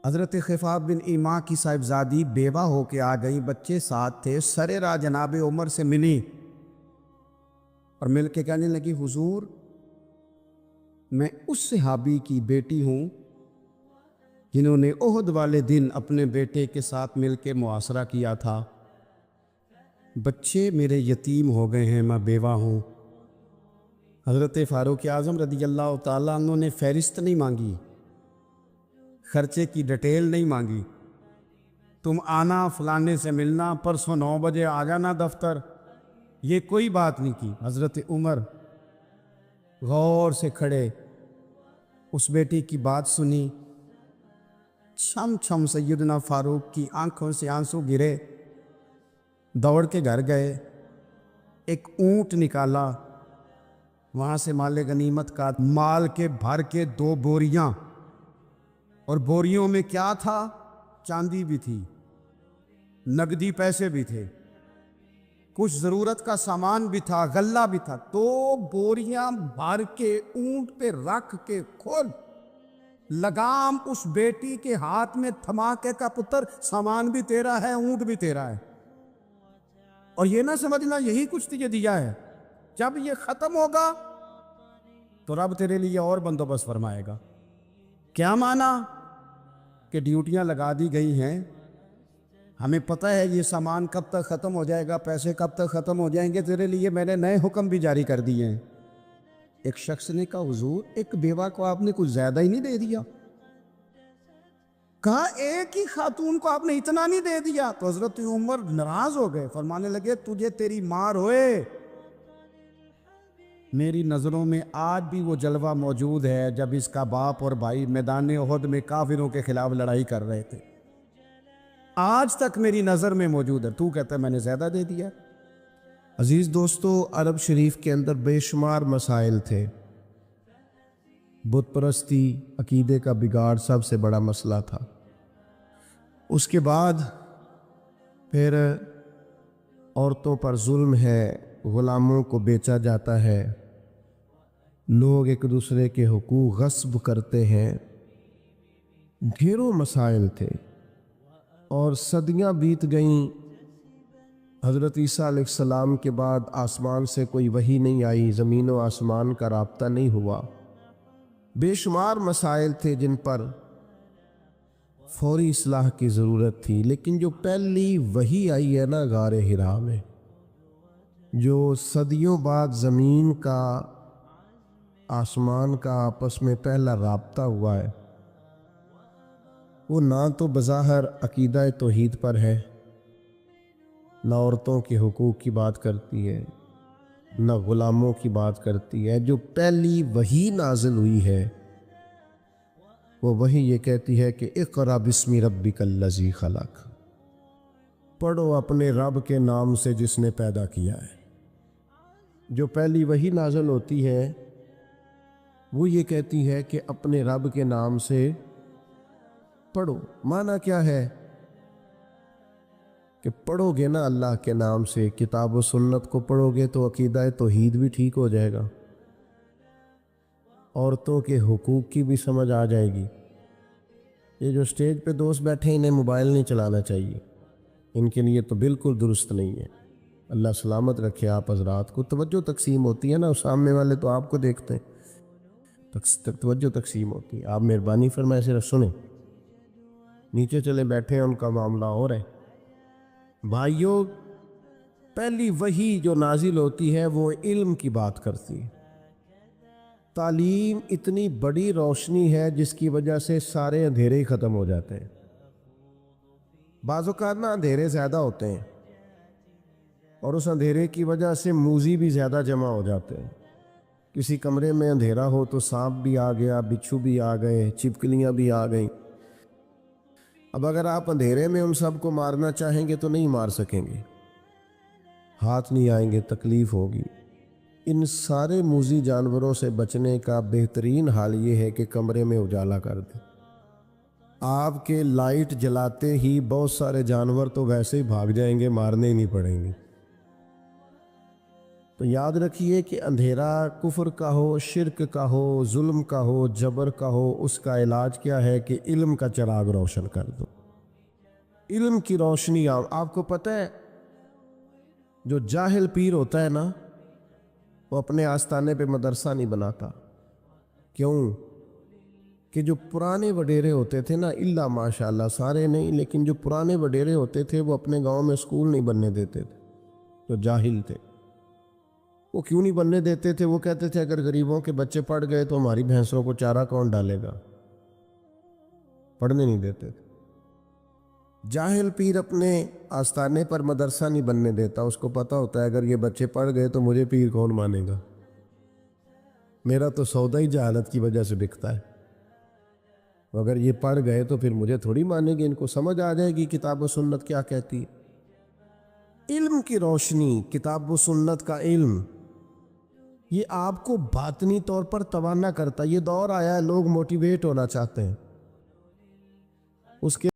حضرت خفاف بن ایما کی صاحبزادی بیوہ ہو کے آ گئی، بچے ساتھ تھے، سرے راہ جناب عمر سے ملی اور مل کے کہنے لگی حضور میں اس صحابی کی بیٹی ہوں جنہوں نے احد والے دن اپنے بیٹے کے ساتھ مل کے معاشرہ کیا تھا، بچے میرے یتیم ہو گئے ہیں، میں بیوہ ہوں۔ حضرت فاروق اعظم رضی اللہ تعالیٰ عنہ نے فہرست نہیں مانگی، خرچے کی ڈیٹیل نہیں مانگی، تم آنا فلانے سے ملنا، پرسوں 9 بجے آ جانا دفتر، یہ کوئی بات نہیں کی۔ حضرت عمر غور سے کھڑے، اس بیٹی کی بات سنی، چھم چھم سیدنا فاروق کی آنکھوں سے آنسو گرے، دوڑ کے گھر گئے، ایک اونٹ نکالا، وہاں سے مال غنیمت کا مال کے بھر کے 2 بوریاں، اور بوریوں میں کیا تھا؟ چاندی بھی تھی، نقدی پیسے بھی تھے، کچھ ضرورت کا سامان بھی تھا، غلہ بھی تھا، 2 بوریاں بھر کے اونٹ پہ رکھ کے کھول، لگام اس بیٹی کے ہاتھ میں تھما کے کا پتر سامان بھی تیرا ہے، اونٹ بھی تیرا ہے، اور یہ نہ سمجھنا یہی کچھ تجھے دیا ہے، جب یہ ختم ہوگا تو رب تیرے لیے اور بندوبست فرمائے گا۔ کیا مانا؟ کہ ڈیوٹیاں لگا دی گئی ہیں، ہمیں پتہ ہے یہ سامان کب تک ختم ہو جائے گا، پیسے کب تک ختم ہو جائیں گے، تیرے لیے میں نے نئے حکم بھی جاری کر دیے ہیں۔ ایک شخص نے کہا حضور ایک بیوہ کو آپ نے کچھ زیادہ ہی نہیں دے دیا؟ کہا ایک ہی خاتون کو آپ نے اتنا نہیں دے دیا؟ تو حضرت عمر ناراض ہو گئے، فرمانے لگے تجھے تیری مار ہوئے، میری نظروں میں آج بھی وہ جلوہ موجود ہے جب اس کا باپ اور بھائی میدان احد میں کافروں کے خلاف لڑائی کر رہے تھے، آج تک میری نظر میں موجود ہے، تو کہتا ہے میں نے زیادہ دے دیا۔ عزیز دوستو، عرب شریف کے اندر بے شمار مسائل تھے، بت پرستی عقیدے کا بگاڑ سب سے بڑا مسئلہ تھا، اس کے بعد پھر عورتوں پر ظلم ہے، غلاموں کو بیچا جاتا ہے، لوگ ایک دوسرے کے حقوق غصب کرتے ہیں، ڈھیروں مسائل تھے، اور صدیاں بیت گئیں۔ حضرت عیسیٰ علیہ السلام کے بعد آسمان سے کوئی وحی نہیں آئی، زمین و آسمان کا رابطہ نہیں ہوا، بے شمار مسائل تھے جن پر فوری اصلاح کی ضرورت تھی، لیکن جو پہلی وحی آئی ہے نا غار حرا میں، جو صدیوں بعد زمین کا آسمان کا آپس میں پہلا رابطہ ہوا ہے، وہ نہ تو بظاہر عقیدہ توحید پر ہے، نہ عورتوں کے حقوق کی بات کرتی ہے، نہ غلاموں کی بات کرتی ہے۔ جو پہلی وحی نازل ہوئی ہے وہ وحی یہ کہتی ہے کہ اقرأ بسم ربک الذی خلق، پڑھو اپنے رب کے نام سے جس نے پیدا کیا ہے۔ جو پہلی وحی نازل ہوتی ہے وہ یہ کہتی ہے کہ اپنے رب کے نام سے پڑھو۔ معنی کیا ہے؟ کہ پڑھو گے نا اللہ کے نام سے، کتاب و سنت کو پڑھو گے تو عقیدہ توحید بھی ٹھیک ہو جائے گا، عورتوں کے حقوق کی بھی سمجھ آ جائے گی۔ یہ جو اسٹیج پہ دوست بیٹھے ہیں انہیں موبائل نہیں چلانا چاہیے، ان کے لیے تو بالکل درست نہیں ہے۔ اللہ سلامت رکھے آپ حضرات کو۔ توجہ تقسیم ہوتی ہے نا، سامنے والے تو آپ کو دیکھتے ہیں، توجہ تقسیم ہوتی ہے، آپ مہربانی فرمائے صرف سنیں، نیچے چلے بیٹھے ہیں ان کا معاملہ اور ہے۔ بھائیوں، پہلی وحی جو نازل ہوتی ہے وہ علم کی بات کرتی ہے۔ تعلیم اتنی بڑی روشنی ہے جس کی وجہ سے سارے اندھیرے ہی ختم ہو جاتے ہیں۔ بعض اوقات نا اندھیرے زیادہ ہوتے ہیں اور اس اندھیرے کی وجہ سے موذی بھی زیادہ جمع ہو جاتے ہیں۔ کسی کمرے میں اندھیرا ہو تو سانپ بھی آ گیا، بچھو بھی آ گئے، چھپکلیاں بھی آ گئیں۔ اب اگر آپ اندھیرے میں ان سب کو مارنا چاہیں گے تو نہیں مار سکیں گے، ہاتھ نہیں آئیں گے، تکلیف ہوگی۔ ان سارے موذی جانوروں سے بچنے کا بہترین حال یہ ہے کہ کمرے میں اجالا کر دیں۔ آپ کے لائٹ جلاتے ہی بہت سارے جانور تو ویسے ہی بھاگ جائیں گے، مارنے ہی نہیں پڑیں گے۔ تو تو یاد رکھیے کہ اندھیرا کفر کا ہو، شرک کا ہو، ظلم کا ہو، جبر کا ہو، اس کا علاج کیا ہے کہ علم کا چراغ روشن کر دو۔ علم کی روشنی آپ کو پتہ ہے جو جاہل پیر ہوتا ہے نا، وہ اپنے آستانے پہ مدرسہ نہیں بناتا۔ کیوں؟ کہ جو پرانے وڈیرے ہوتے تھے نا، اللہ ماشاءاللہ سارے نہیں، لیکن جو پرانے وڈیرے ہوتے تھے وہ اپنے گاؤں میں اسکول نہیں بننے دیتے تھے۔ جو جاہل تھے وہ کیوں نہیں بننے دیتے تھے؟ وہ کہتے تھے اگر غریبوں کے بچے پڑھ گئے تو ہماری بھینسوں کو چارہ کون ڈالے گا، پڑھنے نہیں دیتے تھے۔ جاہل پیر اپنے آستانے پر مدرسہ نہیں بننے دیتا، اس کو پتہ ہوتا ہے اگر یہ بچے پڑھ گئے تو مجھے پیر کون مانے گا، میرا تو سودا ہی جہالت کی وجہ سے بکتا ہے، اگر یہ پڑھ گئے تو پھر مجھے تھوڑی مانیں گے، ان کو سمجھ آ جائے گی کتاب و سنت کیا کہتی ہے۔ علم کی روشنی، کتاب و سنت کا علم، یہ آپ کو باطنی طور پر توانا کرتا ہے۔ یہ دور آیا ہے لوگ موٹیویٹ ہونا چاہتے ہیں، اس کے